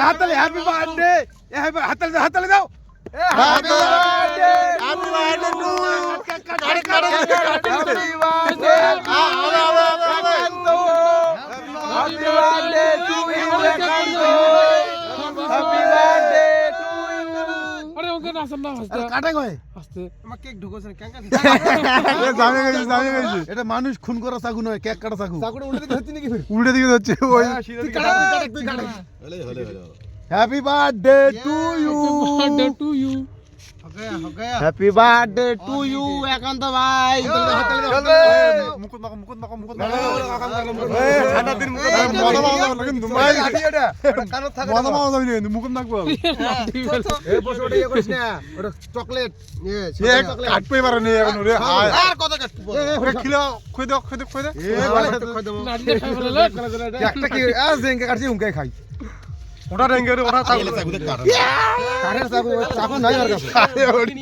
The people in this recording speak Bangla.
হাততালি হ্যাপি বার্থডে হাততালি দাও happy birthday happy birthday to happy birthday happy birthday to you happy birthday to you আরে ওকে না শুননা হাসতে কাটা কয় হাসতে আমার কেক ঢুকোছেন কেন কেন জানে গেছি এটা মানুষ খুন করা চাকু নয় কেক কাটা চাকু চাকুটা উল্টে দিকে হচ্ছে নাকি ফির উল্টে দিকে যাচ্ছে ওই তুই কাটা তুই কাটা happy birthday to you birthday to you हो गया হ্যাপি বার্থডে টু ইউ একান্ত ভাই মুকুট মাকো ঠান্ডা দিন মুকুট মাকো বসে ওটা ইয়ে করিস না ওটা চকলেট কাটতে পারে নি এখন রে আর কত কাটবো খিলা খুই দাও নাড়িয়ে খাই ফেলালে একটা কি আজ দেঙ্গে কাটছি উনকে খাই ওটা রেঙ্গে ওটা কারের চাকু নাই আর কাছে